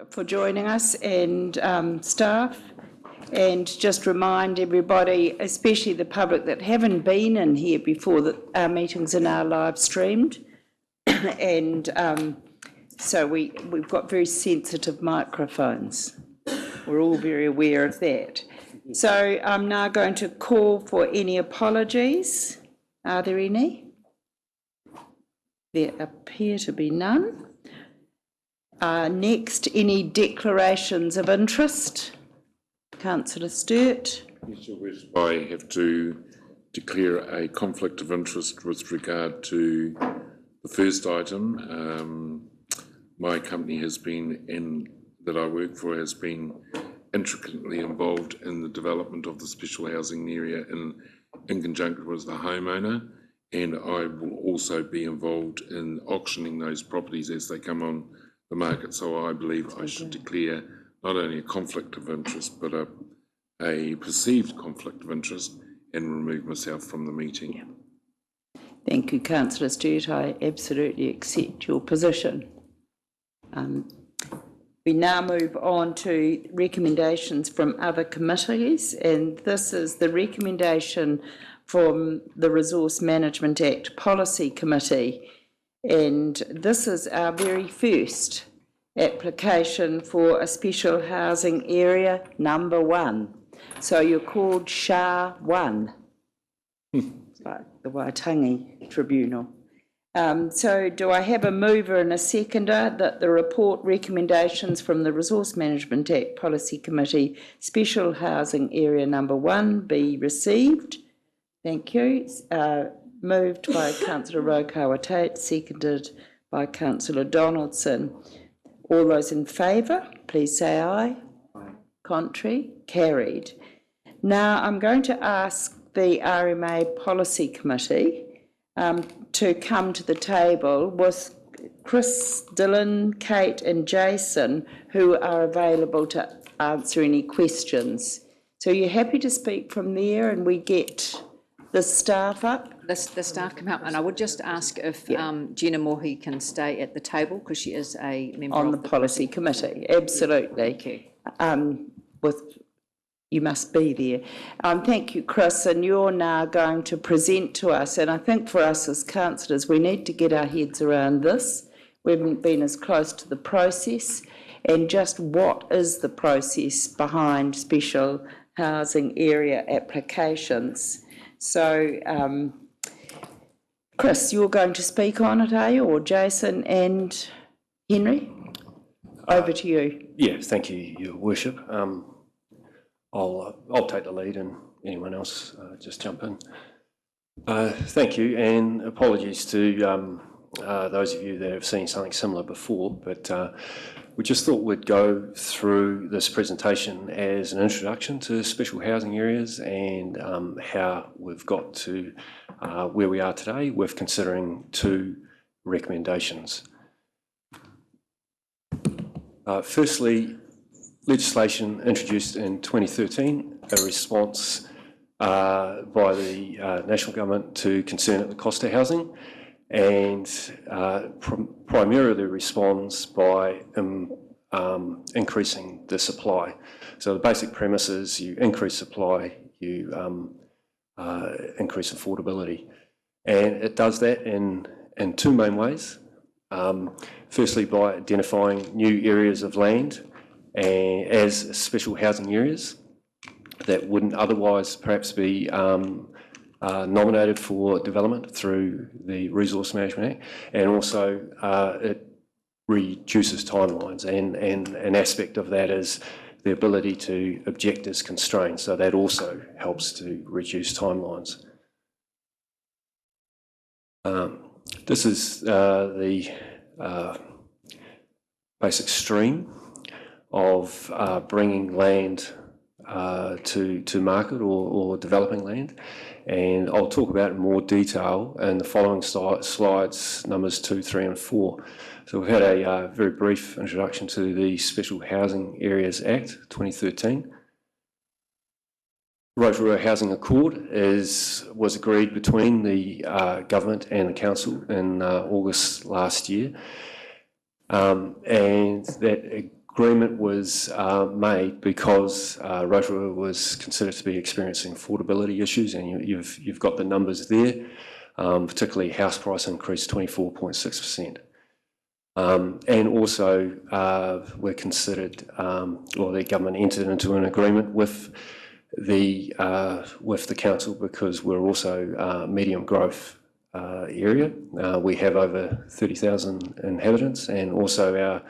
for joining us, and staff, and just remind everybody, especially the public that haven't been in here before, that our meetings are now live streamed, and so we've got very sensitive microphones. We're all very aware of that. So I'm now going to call for any apologies. Are there any? There appear to be none. Next, any declarations of interest? Councillor Sturt. Yes, Your Worship, I have to declare a conflict of interest with regard to the first item. My company has been, that I work for, has been intricately involved in the development of the special housing area in conjunction with the homeowner, and I will also be involved in auctioning those properties as they come on the market. So I believe I should declare not only a conflict of interest, but a perceived conflict of interest, and remove myself from the meeting. Yeah. Thank you, Councillor Sturt. I absolutely accept your position. We now move on to recommendations from other committees, and this is the recommendation from the Resource Management Act Policy Committee. And this is our very first application for a special housing area number 1. So you're called SHA 1. It's like the Waitangi Tribunal. So do I have a mover and a seconder that the report recommendations from the Resource Management Act Policy Committee Special Housing Area number 1 be received? Thank you. Moved by Councillor Rotorua, seconded by Councillor Donaldson. All those in favour, please say aye. Aye. Contrary? Carried. Now I'm going to ask the RMA Policy Committee to come to the table with Chris, Dylan, Kate and Jason, who are available to answer any questions. So you're happy to speak from there, and we get the staff up? The staff come up, and I would just ask if Gina Mohi can stay at the table, because she is a member on of the Policy Committee. Absolutely. Thank you. You must be there. Thank you, Chris, and you're now going to present to us, and I think for us as councillors we need to get our heads around this. We haven't been as close to the process, and just what is the process behind special housing area applications. So, Chris, you're going to speak on it, are you, or Jason and Henry? Over to you. Yeah, thank you, Your Worship. I'll take the lead, and anyone else just jump in. Thank you, and apologies to those of you that have seen something similar before, but we just thought we'd go through this presentation as an introduction to special housing areas and how we've got to where we are today with considering 2 recommendations. Firstly, legislation introduced in 2013, a response by the National Government to concern at the cost of housing, and primarily responds by increasing the supply. So the basic premise is you increase supply, you increase affordability. And it does that in 2 main ways. Firstly, by identifying new areas of land as special housing areas that wouldn't otherwise perhaps be nominated for development through the Resource Management Act, and also it reduces timelines, and an aspect of that is the ability to object as constrained, so that also helps to reduce timelines. This is the basic stream of bringing land to market or developing land, and I'll talk about it in more detail in the following slides, numbers 2, 3 and 4. So we've had a very brief introduction to the Special Housing Areas Act 2013. Rotorua Housing Accord was agreed between the government and the council in August last year, and that agreement was made because Rotorua was considered to be experiencing affordability issues, and you've got the numbers there. Particularly house price increased 24.6%. And also we're considered, or the government entered into an agreement with the council because we're also medium growth area. We have over 30,000 inhabitants, and also our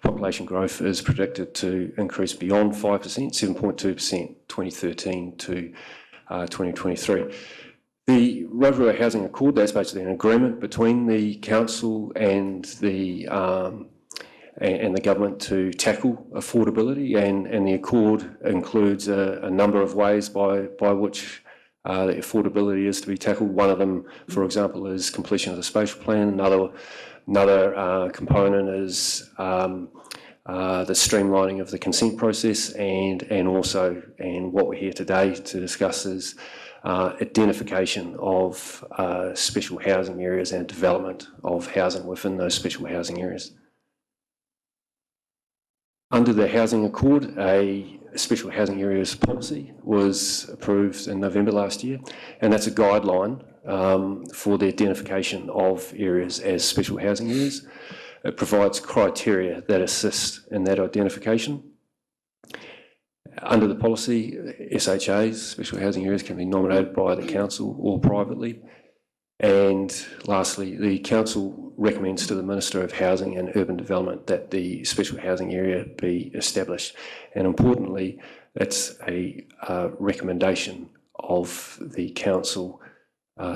population growth is predicted to increase beyond 5%, 7.2%, 2013 to 2023. The Rotorua Housing Accord, that's basically an agreement between the council and the government to tackle affordability, and the accord includes a number of ways by which the affordability is to be tackled. One of them, for example, is completion of the spatial plan. Another component is the streamlining of the consent process, and what we're here today to discuss is identification of special housing areas and development of housing within those special housing areas. Under the Housing Accord, a special housing areas policy was approved in November last year, and that's a guideline for the identification of areas as special housing areas. It provides criteria that assist in that identification. Under the policy, SHAs, special housing areas, can be nominated by the council or privately. And lastly, the council recommends to the Minister of Housing and Urban Development that the special housing area be established. And importantly, it's a recommendation of the council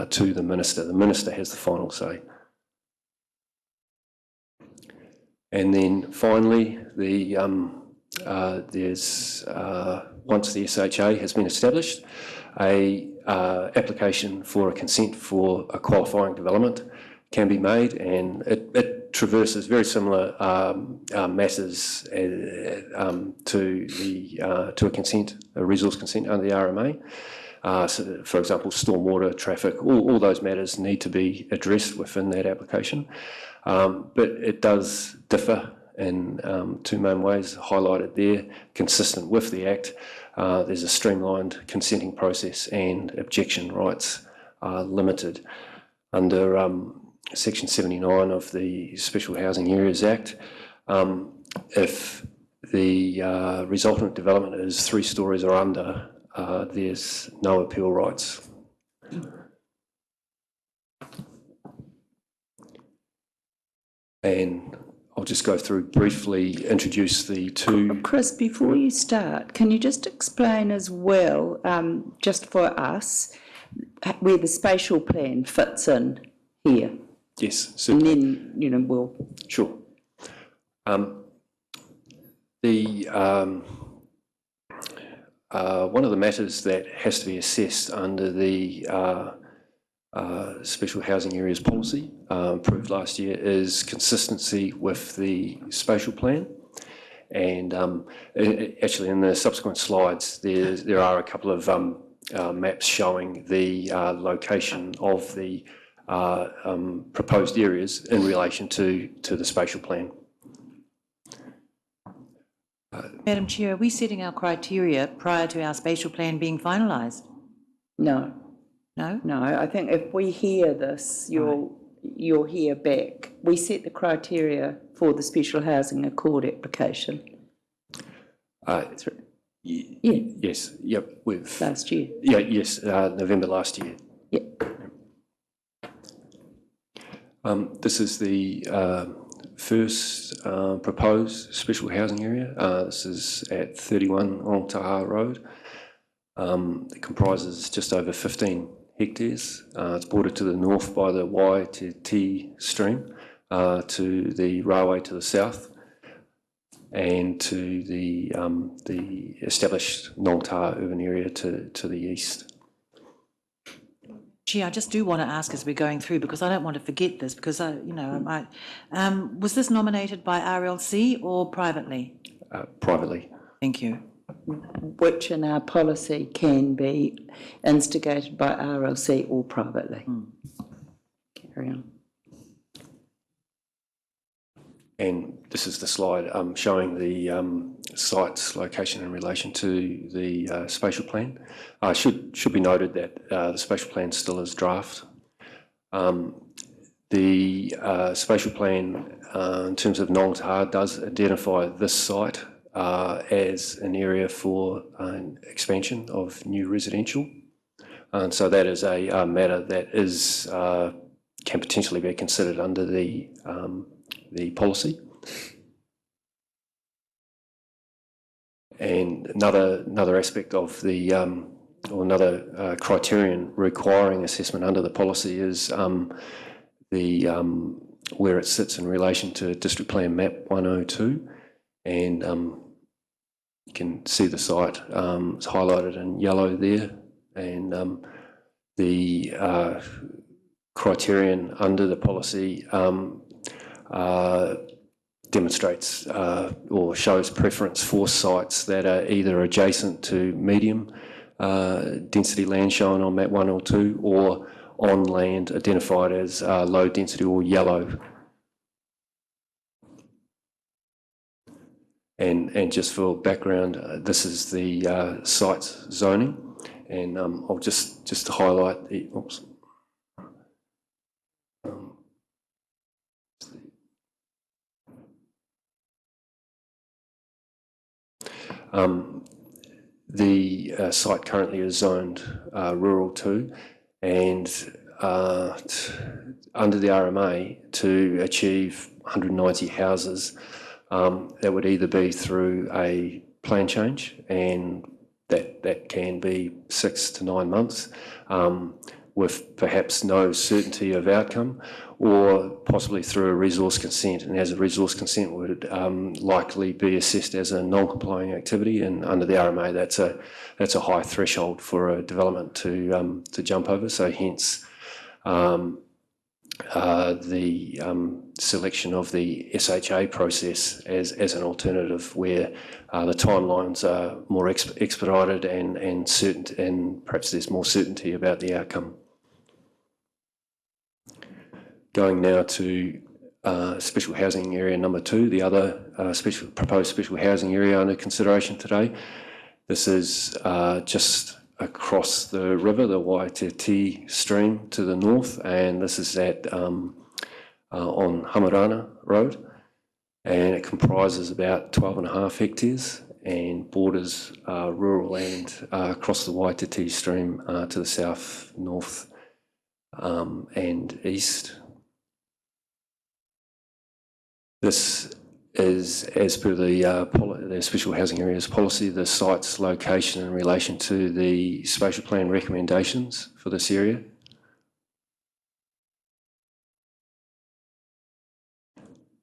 to the Minister. The Minister has the final say. And then finally, once the SHA has been established, a application for a consent for a qualifying development can be made, and it traverses very similar matters to a resource consent under the RMA. So for example, stormwater, traffic, all those matters need to be addressed within that application. But it does differ in two main ways highlighted there, consistent with the Act. There's a streamlined consenting process, and objection rights are limited. Under Section 79 of the Special Housing Areas Act, if the resultant development is 3 stories or under, there's no appeal rights. And I'll just go through briefly, introduce the two. Chris, before you start, can you just explain as well, just for us, where the spatial plan fits in here? Yes, certainly. And then, we'll... Sure. One of the matters that has to be assessed under the Special Housing Areas Policy, approved last year, is consistency with the spatial plan. And actually in the subsequent slides, there are a couple of maps showing the location of the proposed areas in relation to the spatial plan. Madam Chair, are we setting our criteria prior to our spatial plan being finalised? No. No? No, I think if we hear this, you'll hear back. We set the criteria for the Special Housing Accord application. Yes, yep, with... Last year. Yeah, yes, November last year. Yep. This is the first proposed special housing area. This is at 31 Ongtaha Road. It comprises just over 15 hectares. It's bordered to the north by the Y to T stream, to the railway to the south, and to the established Ongtaha urban area to the east. Gee, I just do want to ask as we're going through, because I don't want to forget this, because I might. Was this nominated by RLC or privately? Privately. Thank you. Which in our policy can be instigated by RLC or privately. Carry on. And this is the slide showing the site's location in relation to the spatial plan. Should be noted that the spatial plan still is draft. The spatial plan, in terms of Nong Taha, does identify this site as an area for expansion of new residential. And so that is a matter that is can potentially be considered under the policy. And another aspect of the or another criterion requiring assessment under the policy is where it sits in relation to District Plan Map 102, and you can see the site. It's highlighted in yellow there, and the criterion under the policy demonstrates or shows preference for sites that are either adjacent to medium density land shown on map 102 or on land identified as low density or yellow. And just for background, this is the site's zoning, and I'll just highlight the, oops. The site currently is zoned rural 2, and under the RMA, to achieve 190 houses, that would either be through a plan change, and that can be 6 to 9 months, with perhaps no certainty of outcome, or possibly through a resource consent. And as a resource consent would likely be assessed as a non-complying activity, and under the RMA, that's a high threshold for a development to jump over. So hence the selection of the SHA process as an alternative, where the timelines are more expedited and certain, and perhaps there's more certainty about the outcome. Going now to special housing area number 2, the other proposed special housing area under consideration today. This is just across the river, the Waititi stream to the north, and this is on Hamarana Road, and it comprises about 12.5 hectares and borders rural land across the Waititi stream to the south, north and east. This is, as per the special housing areas policy, the site's location in relation to the spatial plan recommendations for this area.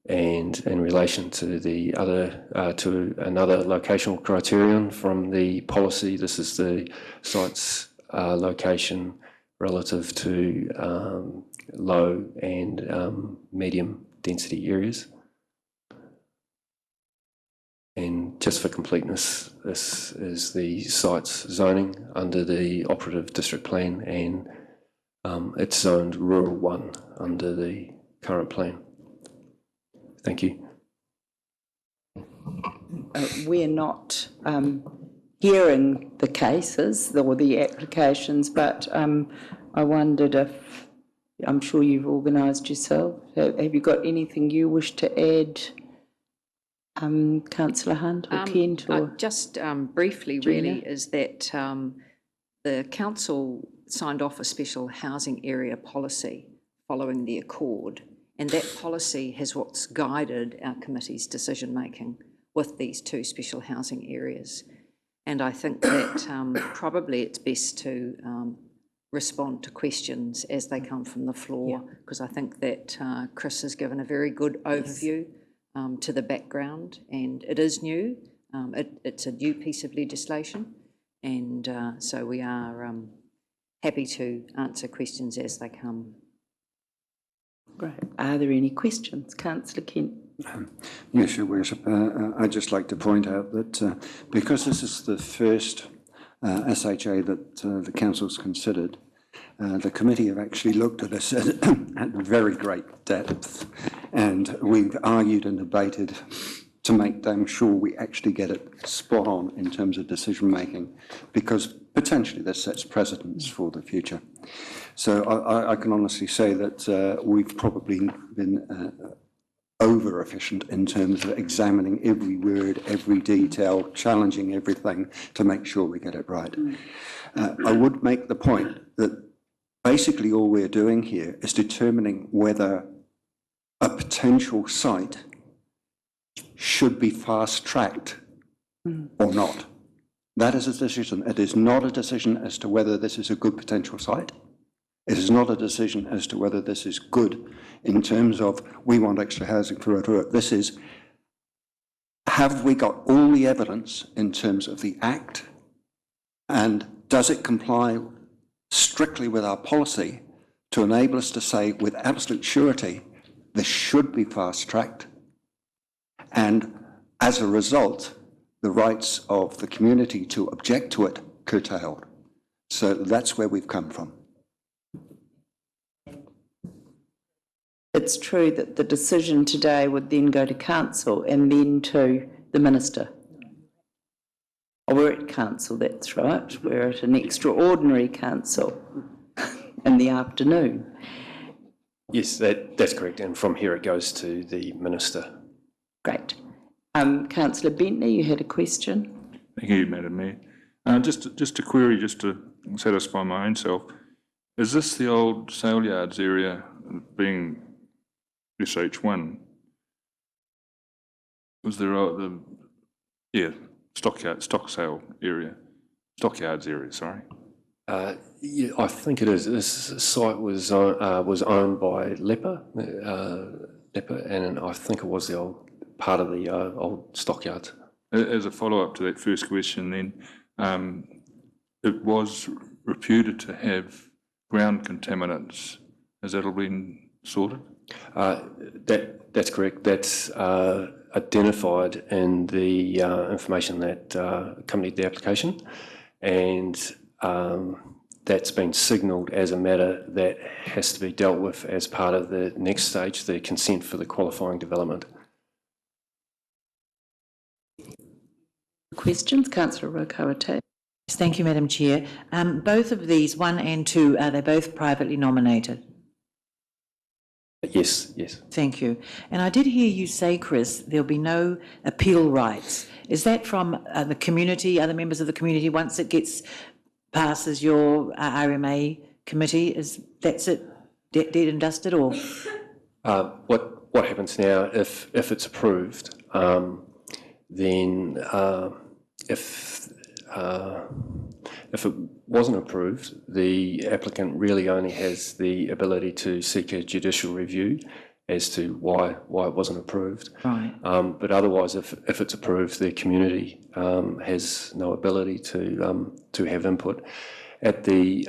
And in relation to the other, to another locational criterion from the policy, this is the site's location relative to low and medium density areas. And just for completeness, this is the site's zoning under the operative district plan, and it's zoned rural 1 under the current plan. Thank you. We're not hearing the cases or the applications, but I wondered if, I'm sure you've organised yourself, have you got anything you wish to add? Councillor Hunt or Kent? Or just briefly, really, is that the council signed off a special housing area policy following the accord, and that policy has what's guided our committee's decision making with these 2 special housing areas. And I think that probably it's best to respond to questions as they come from the floor, because I think that Chris has given a very good overview to the background, and it is new. It's a new piece of legislation, and so we are happy to answer questions as they come. Great. Are there any questions? Councillor Kent. Yes, Your Worship. I'd just like to point out that because this is the first SHA that the Council's considered, The committee have actually looked at this at very great depth, and we've argued and debated to make damn sure we actually get it spot on in terms of decision making, because potentially this sets precedents for the future. So I can honestly say that we've probably been over efficient in terms of examining every word, every detail, challenging everything to make sure we get it right. I would make the point that basically all we're doing here is determining whether a potential site should be fast-tracked or not. That is a decision. It is not a decision as to whether this is a good potential site. It is not a decision as to whether this is good in terms of we want extra housing for Rotorua. This is, have we got all the evidence in terms of the Act, and does it comply strictly with our policy to enable us to say with absolute surety this should be fast-tracked, and as a result the rights of the community to object to it curtailed. So that's where we've come from. It's true that the decision today would then go to council and then to the minister. Oh, we're at council, that's right. We're at an extraordinary council in the afternoon. Yes, that's correct. And from here it goes to the minister. Great. Councillor Bentley, you had a question? Thank you, Madam Mayor. Just a query, just to satisfy my own self. Is this the old sale yards area being SH1? Was there stockyards area, sorry. Yeah, I think it is. This site was owned by Leper, and I think it was the old part of the old stockyards. As a follow-up to that first question then, it was reputed to have ground contaminants. Has that all been sorted? That's correct. That's identified in the information that accompanied the application, and that's been signalled as a matter that has to be dealt with as part of the next stage, the consent for the qualifying development. Questions? Councillor Rotorua. Thank you, Madam Chair. Both of these, 1 and 2, are they both privately nominated? Yes. Thank you. And I did hear you say, Chris, there'll be no appeal rights. Is that from the community, other members of the community, once it passes your RMA committee? That's it, dead and dusted, or? What happens now, if it's approved, then if it wasn't approved, the applicant really only has the ability to seek a judicial review as to why it wasn't approved. Right. But otherwise, if it's approved, the community has no ability to have input. At the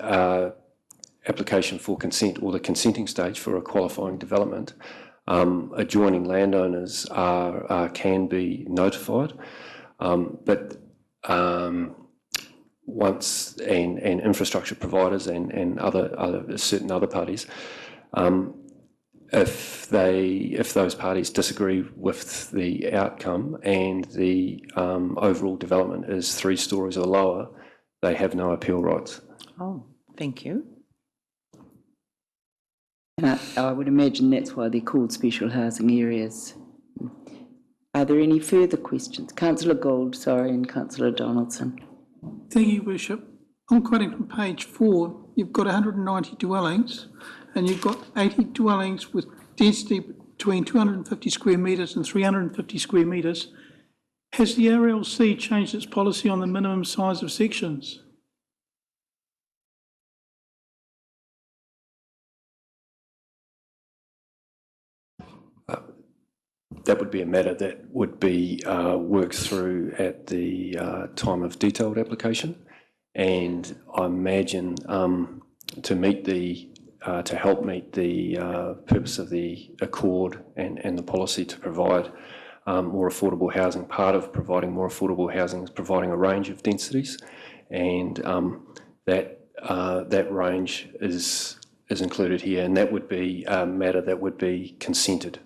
application for consent, or the consenting stage for a qualifying development, adjoining landowners can be notified, but once and infrastructure providers and certain other parties, if those parties disagree with the outcome and the overall development is 3 stories or lower, they have no appeal rights. Oh, thank you. I would imagine that's why they're called special housing areas. Are there any further questions? Councillor Gould, sorry, and Councillor Donaldson. Thank you, Worship. I'm quoting from page 4. You've got 190 dwellings, and you've got 80 dwellings with density between 250 square metres and 350 square metres. Has the RLC changed its policy on the minimum size of sections? That would be a matter that would be worked through at the time of detailed application, and I imagine to help meet the purpose of the Accord and the policy to provide more affordable housing. Part of providing more affordable housing is providing a range of densities, and that that range is included here, and that would be a matter that would be consented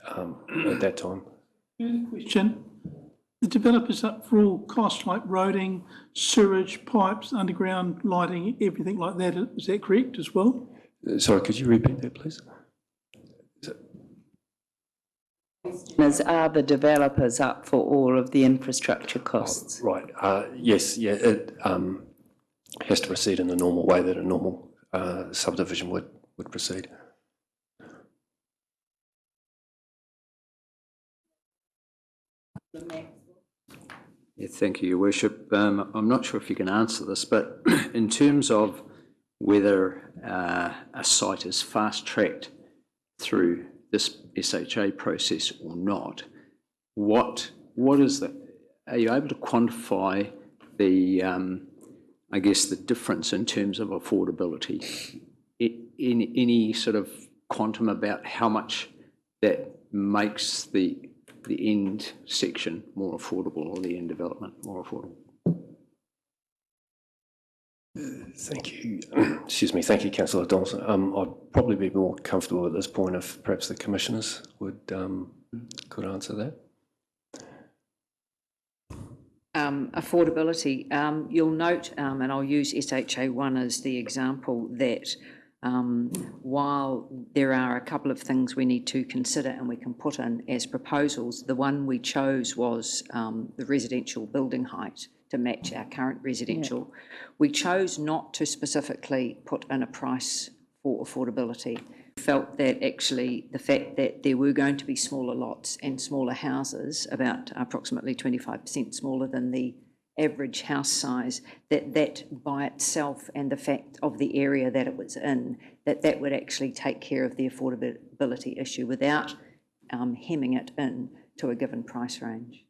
at that time. Question, the developer's up for all costs like roading, sewage, pipes, underground lighting, everything like that, is that correct as well? Sorry, could you repeat that, please? Are the developers up for all of the infrastructure costs? Right, yes, yeah, it has to proceed in the normal way that a normal subdivision would proceed. Yeah, thank you, Your Worship. I'm not sure if you can answer this, but in terms of whether a site is fast-tracked through this SHA process or not, what is the, are you able to quantify the, I guess, the difference in terms of affordability? In any sort of quantum about how much that makes the end section more affordable or the end development more affordable? Thank you. Excuse me. Thank you, Councillor Donaldson. I'd probably be more comfortable at this point if perhaps the commissioners would could answer that. Affordability. You'll note, and I'll use SHA1 as the example, that while there are a couple of things we need to consider and we can put in as proposals, the one we chose was the residential building height to match our current residential. Yeah. We chose not to specifically put in a price for affordability. We felt that actually the fact that there were going to be smaller lots and smaller houses, about approximately 25% smaller than the average house size, that by itself and the fact of the area that it was in, that would actually take care of the affordability issue without hemming it in to a given price range.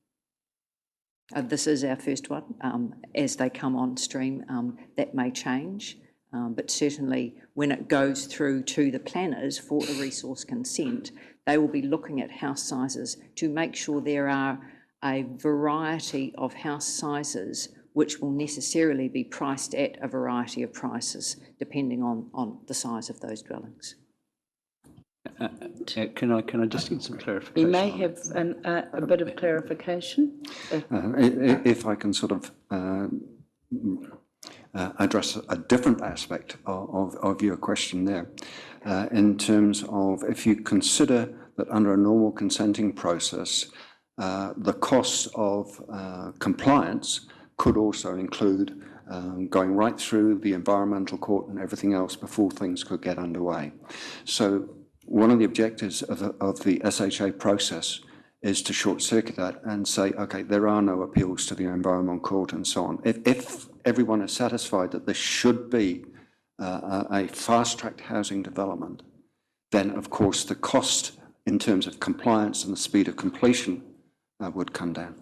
This is our first one. As they come on stream, that may change, but certainly when it goes through to the planners for a resource consent, they will be looking at house sizes to make sure there are a variety of house sizes which will necessarily be priced at a variety of prices depending on the size of those dwellings. Can I just get some clarification? You may have a bit of clarification. If I can sort of address a different aspect of your question there, in terms of if you consider that under a normal consenting process, the cost of compliance could also include going right through the environmental court and everything else before things could get underway. So one of the objectives of the SHA process is to short-circuit that and say, okay, there are no appeals to the environmental court and so on. If everyone is satisfied that this should be a fast-tracked housing development, then of course the cost in terms of compliance and the speed of completion would come down.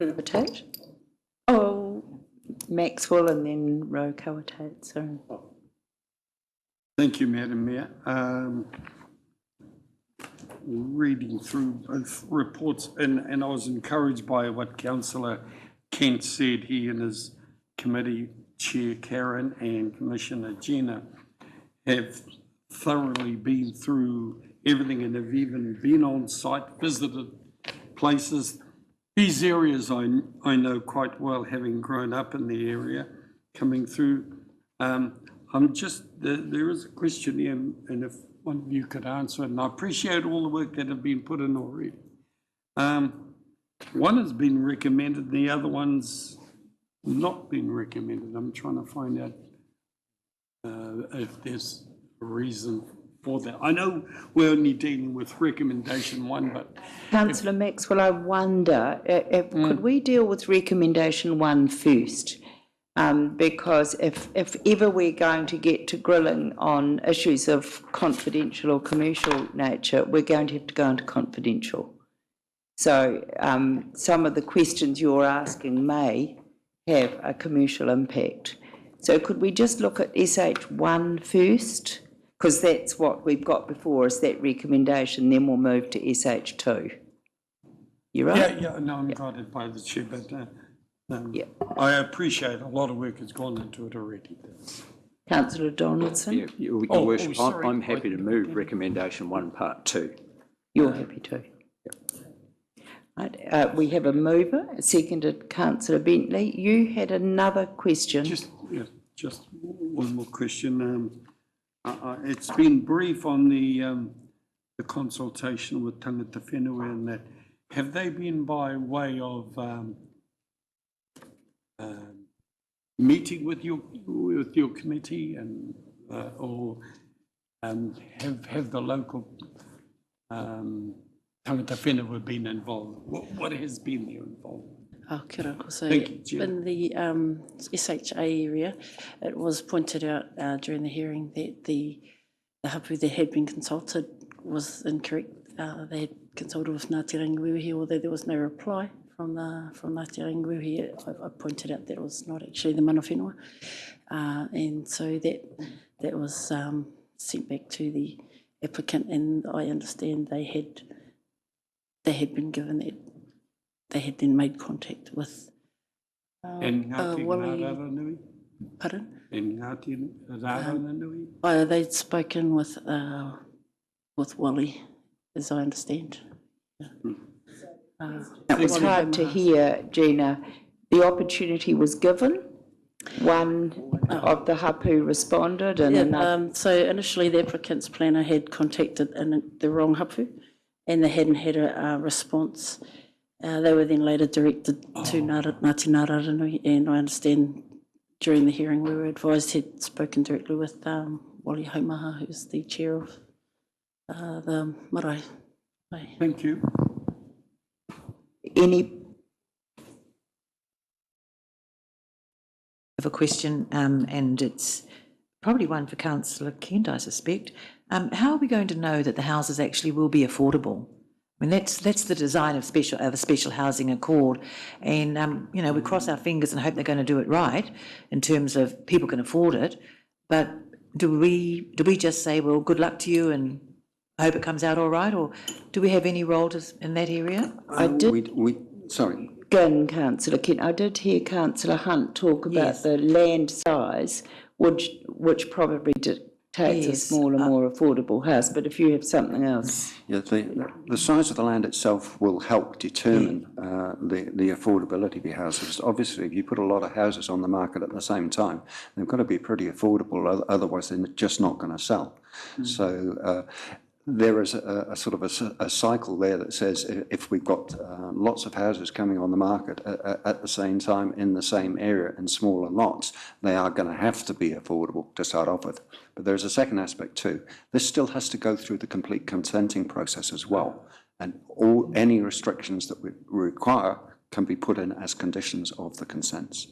Cohatate? Oh, Maxwell and then Roe Cohatate, sorry. Thank you, Madam Mayor. Reading through both reports, and I was encouraged by what Councillor Kent said. He and his committee chair, Karen, and Commissioner Jenna have thoroughly been through everything and have even been on site, visited places. These areas I know quite well, having grown up in the area, coming through. I'm just, there is a question here, and if one of you could answer it, and I appreciate all the work that have been put in already. One has been recommended, the other one's not been recommended. I'm trying to find out if there's a reason for that. I know we're only dealing with recommendation one, but... Councillor Maxwell, I wonder, could we deal with recommendation one first? Because if ever we're going to get to grilling on issues of confidential or commercial nature, we're going to have to go into confidential. So some of the questions you're asking may have a commercial impact. So could we just look at SH1 first? Because that's what we've got before us, that recommendation, then we'll move to SH2. You're right. Yeah, no, I'm guided by the chair, but Yeah. I appreciate a lot of work has gone into it already. Councillor Donaldson, Your Oh, worship, sorry. I'm happy to move recommendation 1, part 2. you're happy too. Right, we have a mover, seconded Councillor Bentley. You had another question. Just one more question. It's been brief on the consultation with tangata whenua and that. Have they been by way of meeting with your committee and or have the local tangata whenua been involved? What has been their involvement? Oh, kia ora. So Thank you, Jen. in the SHA area, it was pointed out during the hearing that the hapu that had been consulted was incorrect. They had consulted with Ngāti Rangiwihi, although there was no reply from Ngāti Rangiwihi. I pointed out that it was not actually the mana whenua. And so that was sent back to the applicant, and I understand they had been given that. They had then made contact with And Ngāti Wally. Rāranui? Pardon? And Ngāti Rāranui? They'd spoken with Wally, as I understand. It was Wally hard to Homaha. hear, Gina. The opportunity was given. One of the hapu responded and another. So initially the applicant's planner had contacted the wrong hapu, and they hadn't had a response. They were then later directed to Ngāti Ngāraranui, and I understand during the hearing we were advised he'd spoken directly with Wally Homaha, who's the chair of the marae. Thank you. Any, Have a question, and it's probably one for Councillor Kent, I suspect. How are we going to know that the houses actually will be affordable? I mean, that's the design of a special housing accord, and you know, we cross our fingers and hope they're going to do it right in terms of people can afford it. But do we just say, well, good luck to you and hope it comes out all right, or do we have any role in that area? I did Sorry. begin, Councillor Kent. I did hear Councillor Hunt talk about Yes. the land size, which probably dictates a Yes. smaller, more affordable house. But if you have something else. Yeah, the size of the land itself will help determine the affordability of your houses. Obviously, if you put a lot of houses on the market at the same time, they've got to be pretty affordable, otherwise they're just not going to sell. So there is a sort of a cycle there that says if we've got lots of houses coming on the market at the same time in the same area in smaller lots, they are going to have to be affordable to start off with. But there's a second aspect too. This still has to go through the complete consenting process as well. And any restrictions that we require can be put in as conditions of the consents.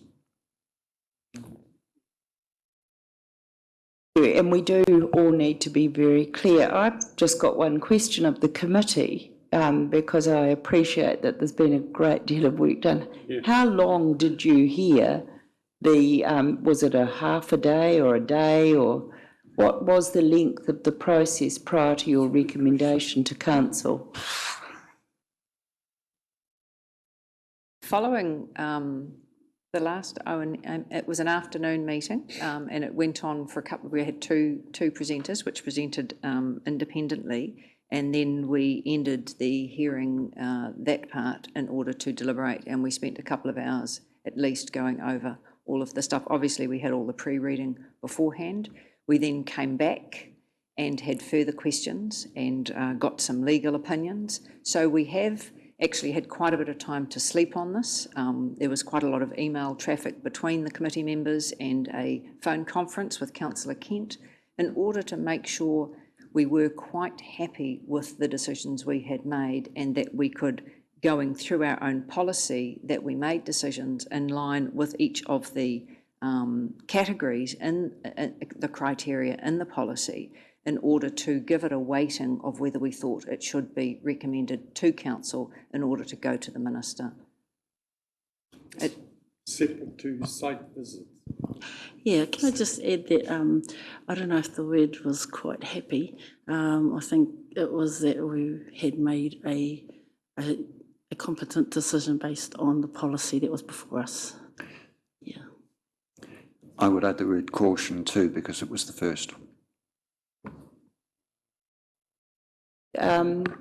And we do all need to be very clear. I've just got one question of the committee, because I appreciate that there's been a great deal of work done. Yeah. How long did you hear was it a half a day or a day, or what was the length of the process prior to your recommendation to council? Following the last it was an afternoon meeting, and it went on for a couple. We had two presenters, which presented independently, and then we ended the hearing that part in order to deliberate. And we spent a couple of hours at least going over all of the stuff. Obviously, we had all the pre-reading beforehand. We then came back and had further questions and got some legal opinions. So we have actually had quite a bit of time to sleep on this. There was quite a lot of email traffic between the committee members and a phone conference with Councillor Kent in order to make sure we were quite happy with the decisions we had made, and that we could, going through our own policy, that we made decisions in line with each of the categories in the criteria in the policy, in order to give it a weighting of whether we thought it should be recommended to council in order to go to the minister. Separate to site visits. Yeah, can I just add that I don't know if the word was quite happy. I think it was that we had made a a competent decision based on the policy that was before us. Yeah. I would add the word caution too, because it was the first.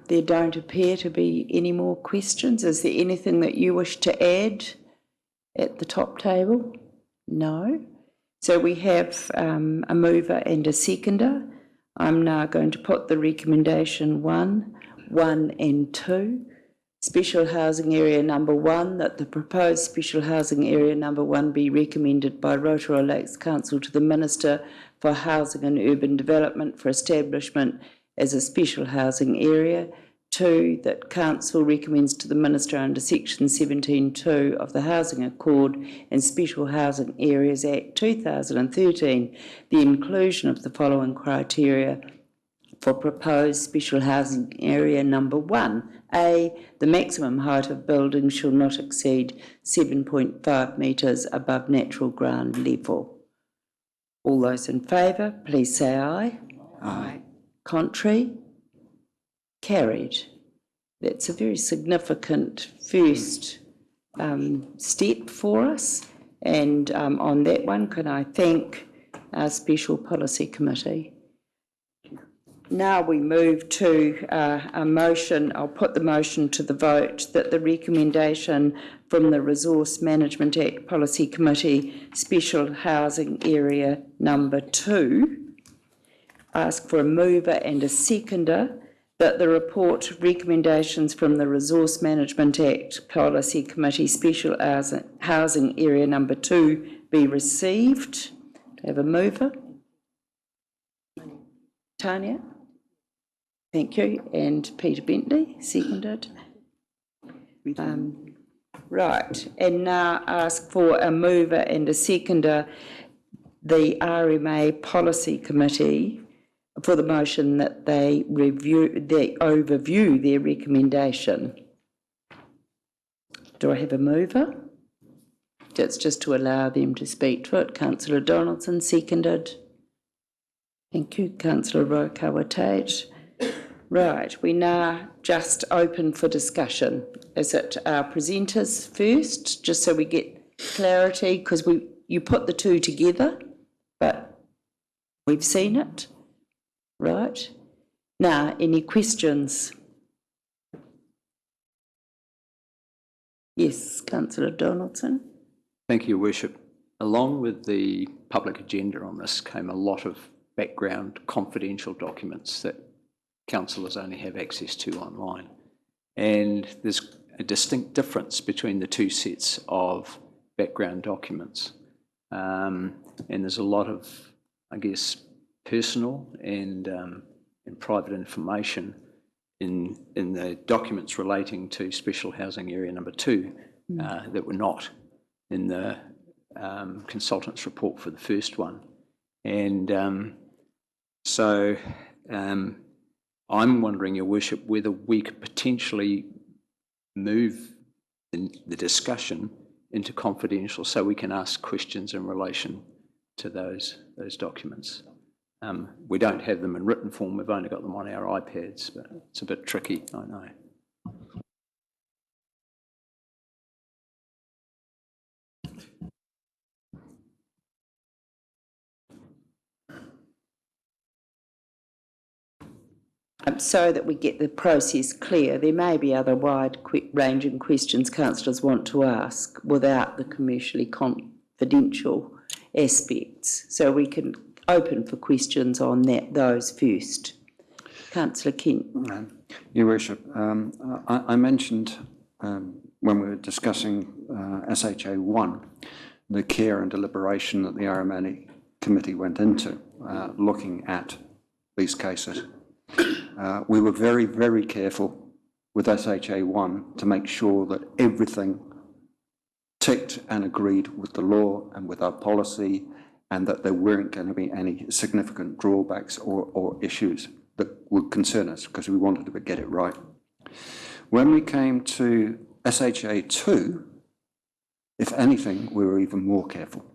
There don't appear to be any more questions. Is there anything that you wish to add at the top table? No. So we have a mover and a seconder. I'm now going to put the recommendation 1 and 2. Special housing area number 1, that the proposed special housing area number 1 be recommended by Rotorua Lakes Council to the Minister for Housing and Urban Development for establishment as a special housing area. 2, that Council recommends to the Minister under Section 17.2 of the Housing Accord and Special Housing Areas Act 2013 the inclusion of the following criteria for proposed special housing area number 1. A, the maximum height of buildings shall not exceed 7.5 metres above natural ground level. All those in favour, please say aye. Aye. Contrary? Carried. That's a very significant first step for us. And on that one, can I thank our Special Policy Committee. Now we move to a motion. I'll put the motion to the vote that the recommendation from the Resource Management Act Policy Committee, Special Housing Area number 2, ask for a mover and a seconder, that the report recommendations from the Resource Management Act Policy Committee, Special Housing Area number 2 be received. Do I have a mover? Tanya? Thank you. And Peter Bentley, seconded. Right, and now ask for a mover and a seconder, the RMA Policy Committee, for the motion that they overview their recommendation. Do I have a mover? That's just to allow them to speak to it. Councillor Donaldson, seconded. Thank you, Councillor Rokawa-Tate. Right, we now just open for discussion. Is it our presenters first, just so we get clarity, because you put the two together, but we've seen it, right? Now, any questions? Yes, Councillor Donaldson. Thank you, Your Worship. Along with the public agenda on this came a lot of background confidential documents that councillors only have access to online. And there's a distinct difference between the two sets of background documents. And there's a lot of, I guess, personal and private information in the documents relating to Special Housing Area number 2 that were not in the consultant's report for the first one. And so I'm wondering, Your Worship, whether we could potentially move the discussion into confidential so we can ask questions in relation to those documents. We don't have them in written form, we've only got them on our iPads, but it's a bit tricky, I know. So that we get the process clear, there may be other wide-ranging questions councillors want to ask without the commercially confidential aspects. So we can open for questions on those first. Councillor Kent. Your Worship, I mentioned when we were discussing SHA1, the care and deliberation that the RMA committee went into, looking at these cases. We were very, very careful with SHA1 to make sure that everything ticked and agreed with the law and with our policy, and that there weren't going to be any significant drawbacks or issues that would concern us, because we wanted to get it right. When we came to SHA2, if anything, we were even more careful,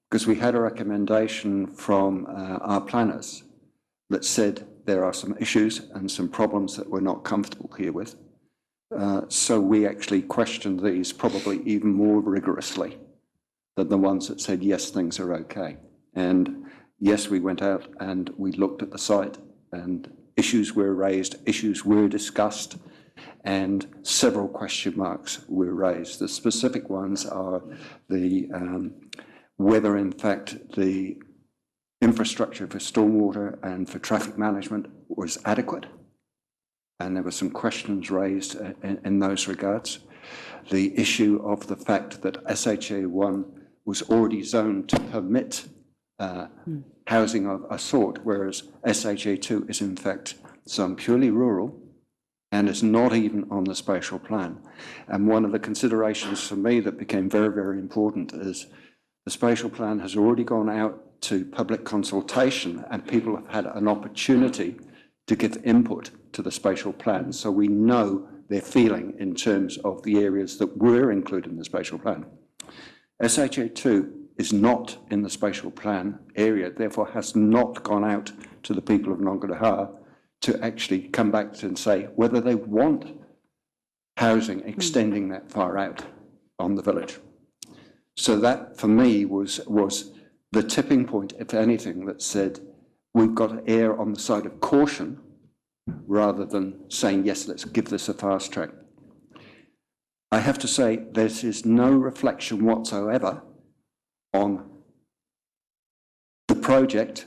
because we had a recommendation from our planners that said there are some issues and some problems that we're not comfortable here with. So we actually questioned these probably even more rigorously than the ones that said, yes, things are okay. And yes, we went out and we looked at the site and issues were raised, issues were discussed, and several question marks were raised. The specific ones are the whether in fact the infrastructure for stormwater and for traffic management was adequate. And there were some questions raised in those regards. The issue of the fact that SHA1 was already zoned to permit housing of a sort, whereas SHA2 is in fact zoned purely rural and is not even on the spatial plan. And one of the considerations for me that became very, very important is the spatial plan has already gone out to public consultation and people have had an opportunity to give input to the spatial plan. So we know their feeling in terms of the areas that were included in the spatial plan. SHA2 is not in the spatial plan area, therefore has not gone out to the people of Nongaraha to actually come back to and say whether they want housing extending that far out on the village. So that for me was the tipping point, if anything, that said we've got to err on the side of caution rather than saying, yes, let's give this a fast track. I have to say, there is no reflection whatsoever on the project,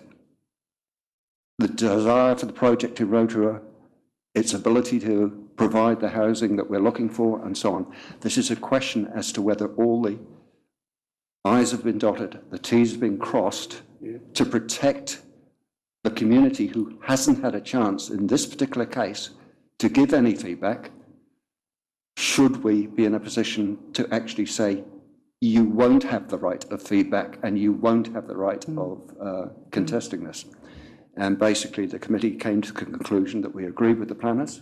the desire for the project in Rotorua, its ability to provide the housing that we're looking for, and so on. This is a question as to whether all the I's have been dotted, the T's have been crossed to protect the community who hasn't had a chance in this particular case to give any feedback. Should we be in a position to actually say, you won't have the right of feedback and you won't have the right of contesting this? And basically the committee came to the conclusion that we agreed with the planners,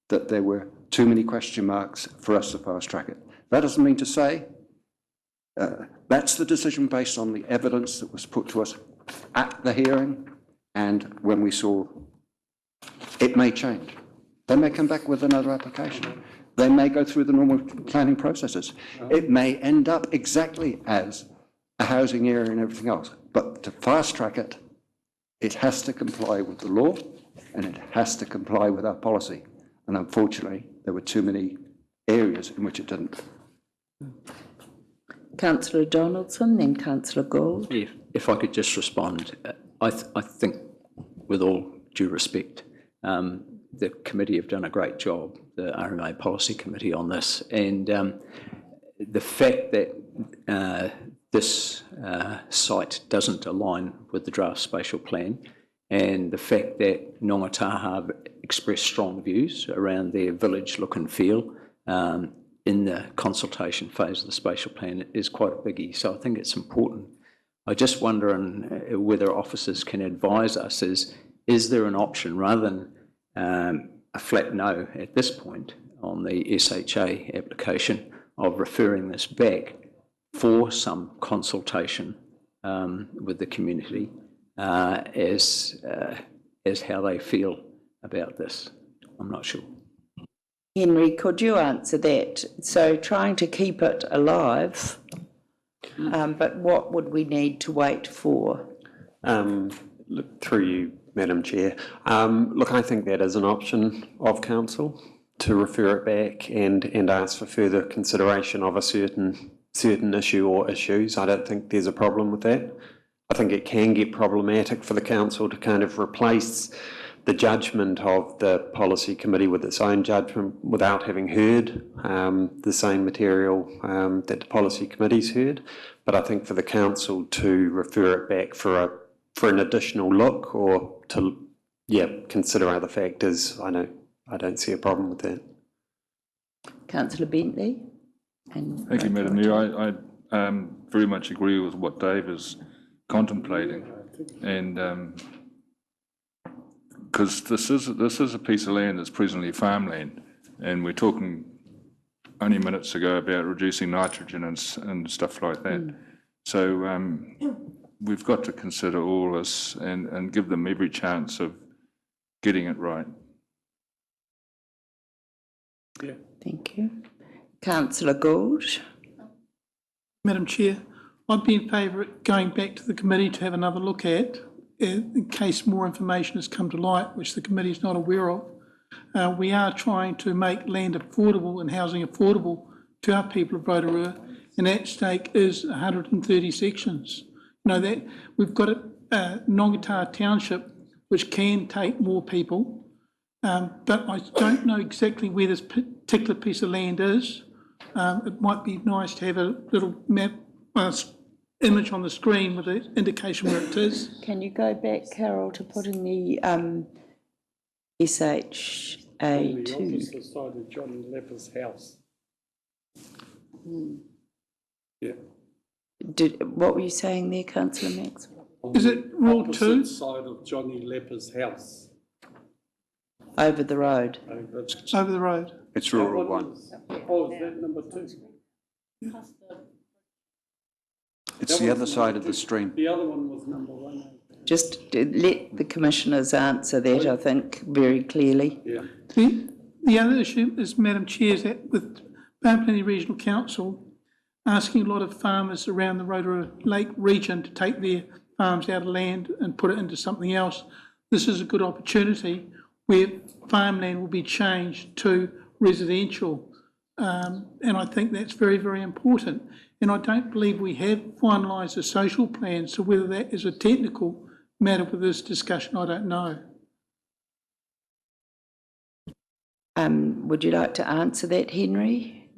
that there were too many question marks for us to fast track it. That doesn't mean to say that's the decision based on the evidence that was put to us at the hearing. And when we saw it may change, they may come back with another application. They may go through the normal planning processes. It may end up exactly as a housing area and everything else. But to fast track it, it has to comply with the law and it has to comply with our policy. And unfortunately, there were too many areas in which it didn't. Councillor Donaldson, then Councillor Gould. If I could just respond, I think, with all due respect, the committee have done a great job, the RMA Policy Committee, on this. And the fact that this site doesn't align with the draft spatial plan, and the fact that Nongataha expressed strong views around their village look and feel in the consultation phase of the spatial plan is quite a biggie. So I think it's important. I just wonder whether officers can advise us, is there an option, rather than a flat no at this point on the SHA application, of referring this back for some consultation with the community as how they feel about this? I'm not sure. Henry, could you answer that? So trying to keep it alive, but what would we need to wait for? Look, through you, Madam Chair. Look, I think that is an option of council to refer it back and ask for further consideration of a certain issue or issues. I don't think there's a problem with that. I think it can get problematic for the council to kind of replace the judgment of the policy committee with its own judgment without having heard the same material that the policy committee's heard. But I think for the council to refer it back for an additional look or to consider other factors, I don't see a problem with that. Councillor Bentley. Thank you, Madam Mayor. I very much agree with what Dave is contemplating, and because this is a piece of land that's presently farmland, and we're talking only minutes ago about reducing nitrogen and stuff like that. So we've got to consider all this and give them every chance of getting it right. Thank you. Councillor Gould. Madam Chair, I'd be in favour of going back to the committee to have another look at, in case more information has come to light, which the committee is not aware of. We are trying to make land affordable and housing affordable to our people of Rotorua, and at stake is 130 sections. You know that we've got a Nongataha Township which can take more people, but I don't know exactly where this particular piece of land is. It might be nice to have a little map, image on the screen with an indication where it is. Can you go back, Carol, to putting the SHA2? On the opposite side of Johnny Lepper's house. Yeah. What were you saying there, Councillor Max? Is it Rule 2? Opposite side of Johnny Lepper's house. Over the road. Over the road. It's rural one. Oh, is that number 2? It's the other side of the stream. The other one was number 1. Just let the commissioners answer that, I think, very clearly. Yeah. The other issue is, Madam Chair, is that with Plenty Regional Council asking a lot of farmers around the Rotorua Lake region to take their farms out of land and put it into something else, this is a good opportunity where farmland will be changed to residential. And I think that's very, very important. And I don't believe we have finalised a social plan, so whether that is a technical matter for this discussion, I don't know. Would you like to answer that, Henry?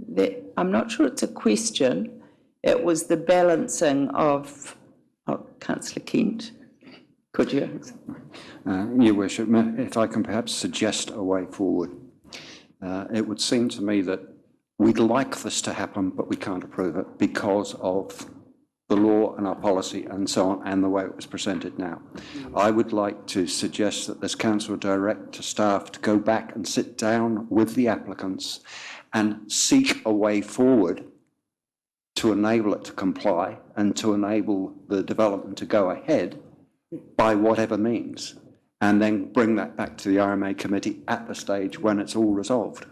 I'm not sure it's a question. It was the balancing of, Councillor Kent, could you? Your Worship, if I can perhaps suggest a way forward. It would seem to me that we'd like this to happen, but we can't approve it because of the law and our policy and so on, and the way it was presented now. I would like to suggest that this council direct to staff to go back and sit down with the applicants and seek a way forward to enable it to comply and to enable the development to go ahead by whatever means, and then bring that back to the RMA committee at the stage when it's all resolved.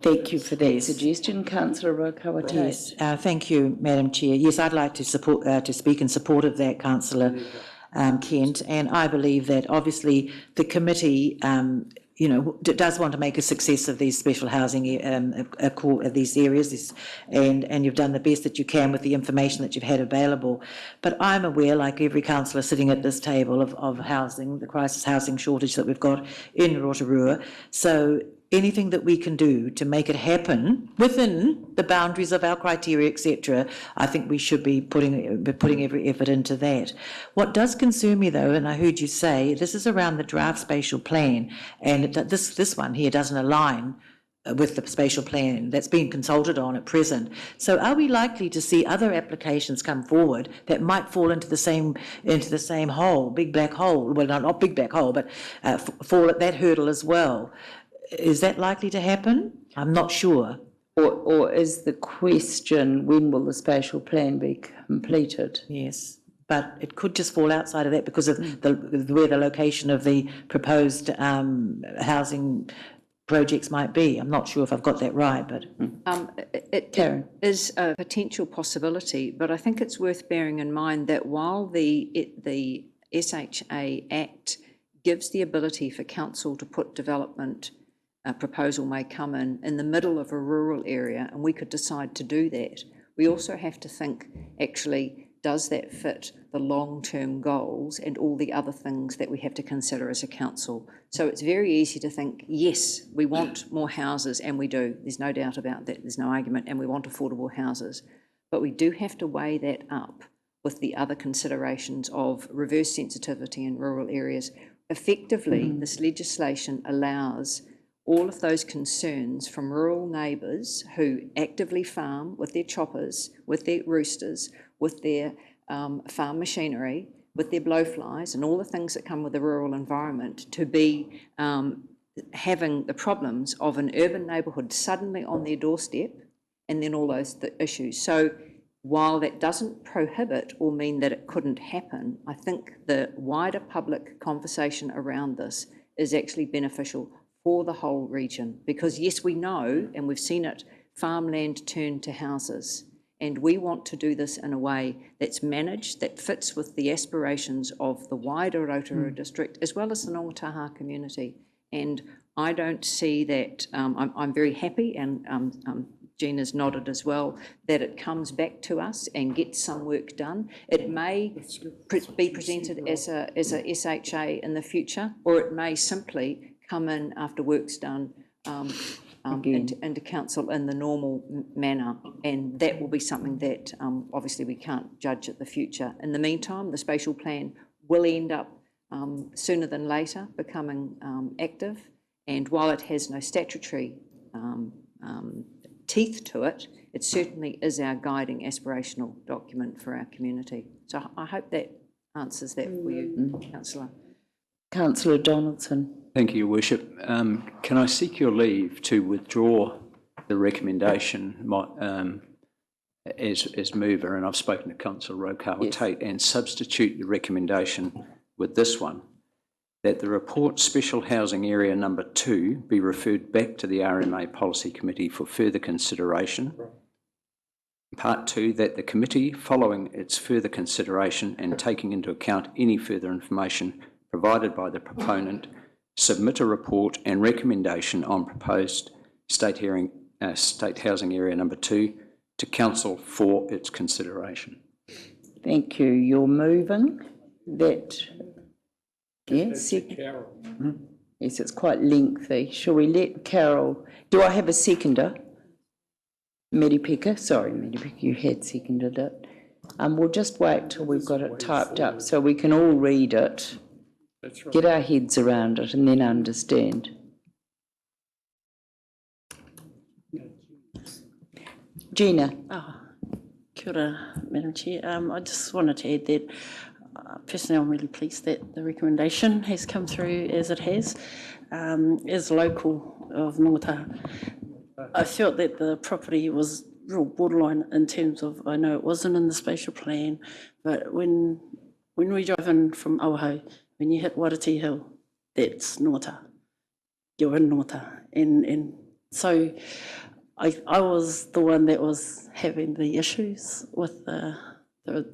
Thank you for that suggestion, Councillor Rokawati. Yes, thank you, Madam Chair. Yes, I'd like to support to speak in support of that, Councillor Kent, and I believe that obviously the committee, you know, does want to make a success of these special housing, these areas, and you've done the best that you can with the information that you've had available. But I'm aware, like every councillor sitting at this table, of housing, the crisis housing shortage that we've got in Rotorua. So anything that we can do to make it happen within the boundaries of our criteria, etc., I think we should be putting every effort into that. What does concern me, though, and I heard you say, this is around the draft spatial plan, and this one here doesn't align with the spatial plan that's being consulted on at present. So are we likely to see other applications come forward that might fall into the same hole, big black hole? Well, not big black hole, but fall at that hurdle as well. Is that likely to happen? I'm not sure. Or is the question, when will the spatial plan be completed? Yes, but it could just fall outside of that because of where the location of the proposed housing projects might be. I'm not sure if I've got that right, but... It is a potential possibility, but I think it's worth bearing in mind that while the SHA Act gives the ability for council to put development, a proposal may come in the middle of a rural area, and we could decide to do that. We also have to think, actually, does that fit the long-term goals and all the other things that we have to consider as a council? So it's very easy to think, yes, we want more houses, and we do. There's no doubt about that. There's no argument, and we want affordable houses. But we do have to weigh that up with the other considerations of reverse sensitivity in rural areas. Effectively, this legislation allows all of those concerns from rural neighbours who actively farm with their choppers, with their roosters, with their farm machinery, with their blowflies and all the things that come with the rural environment to be having the problems of an urban neighbourhood suddenly on their doorstep, and then all those issues. So while that doesn't prohibit or mean that it couldn't happen, I think the wider public conversation around this is actually beneficial for the whole region. Because yes, we know, and we've seen it, farmland turn to houses. And we want to do this in a way that's managed, that fits with the aspirations of the wider Rotorua district, as well as the Ngātaha community. And I don't see that, I'm very happy, and Gina's nodded as well, that it comes back to us and gets some work done. It may be presented as a SHA in the future, or it may simply come in after work's done into council in the normal manner, and that will be something that obviously we can't judge at the future. In the meantime, the spatial plan will end up sooner than later becoming active, and while it has no statutory teeth to it, it certainly is our guiding aspirational document for our community. So I hope that answers that for you, Councillor. Councillor Donaldson. Thank you, Your Worship. Can I seek your leave to withdraw the recommendation as mover, and I've spoken to Councillor Rokawa Tate, and substitute the recommendation with this one, that the report Special Housing Area Number 2 be referred back to the RMA Policy Committee for further consideration. Part 2, that the committee, following its further consideration and taking into account any further information provided by the proponent, submit a report and recommendation on proposed State Housing Area Number 2 to Council for its consideration. Thank you. You're moving that. Yes, yes, it's quite lengthy. Shall we let Carol? Do I have a seconder? Medipeka, sorry, Medipeka, you had seconded it. We'll just wait till we've got it typed up so we can all read it. That's right. Get our heads around it and then understand. Gina. Kia ora, Madam Chair. I just wanted to add that personally I'm really pleased that the recommendation has come through as it has. As local of Ngātaha, I felt that the property was real borderline in terms of, I know it wasn't in the spatial plan, but when we drove in from Auhau, when you hit Warati Hill, that's Ngātaha. You're in Ngātaha. And so I was the one that was having the issues with the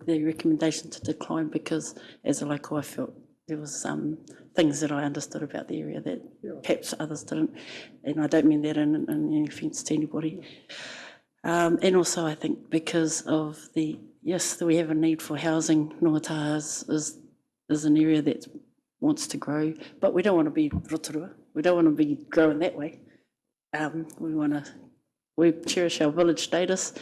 recommendation to decline, because as a local I felt there was things that I understood about the area that perhaps others didn't, and I don't mean that in any offence to anybody. And also I think because of yes, we have a need for housing. Ngātaha is an area that wants to grow, but we don't want to be Rotorua. We don't want to be growing that way. We cherish our village status,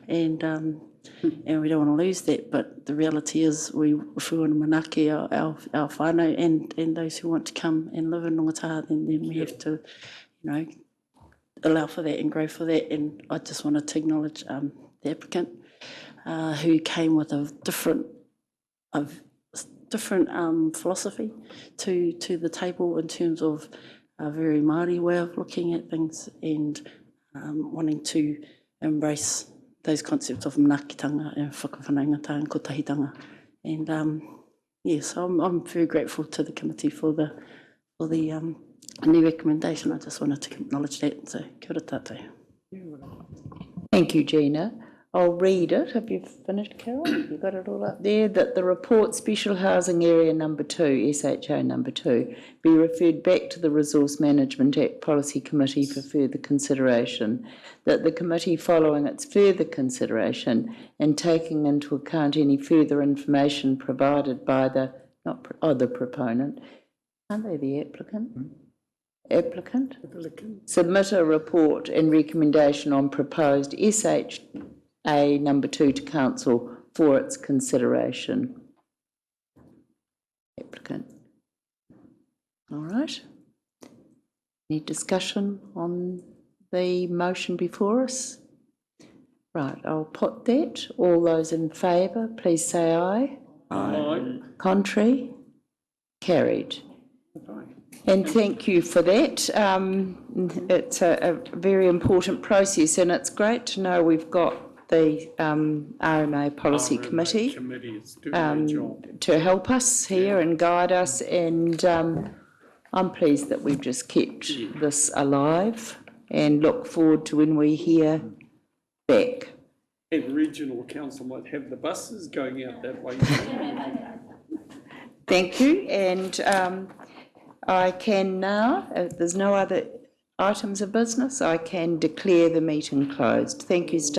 and we don't want to lose that. But the reality is, if we want to manake our whānau and those who want to come and live in Ngātaha, then we have to, allow for that and grow for that. And I just wanted to acknowledge the applicant who came with a different philosophy to the table in terms of a very Māori way of looking at things, and wanting to embrace those concepts of manaakitanga and whakawhanaingata and kotahitanga. And yes, I'm very grateful to the committee for the new recommendation. I just wanted to acknowledge that. So kia ora tātou. Thank you, Gina. I'll read it. Have you finished, Carol? You got it all up there? That the report Special Housing Area Number 2, SHA Number 2, be referred back to the Resource Management Act Policy Committee for further consideration. That the committee, following its further consideration and taking into account any further information provided by the proponent, aren't they the applicant? Applicant? Submit a report and recommendation on proposed SHA Number 2 to Council for its consideration. Applicant. All right. Any discussion on the motion before us? Right, I'll put that. All those in favour, please say aye. Aye. Contrary? Carried. And thank you for that. It's a very important process, and it's great to know we've got the RMA Policy Committee to help us here and guide us. And I'm pleased that we've just kept this alive and look forward to when we hear back. And regional council might have the buses going out that way. Thank you, and I can now, if there's no other items of business, I can declare the meeting closed. Thank you, Steve.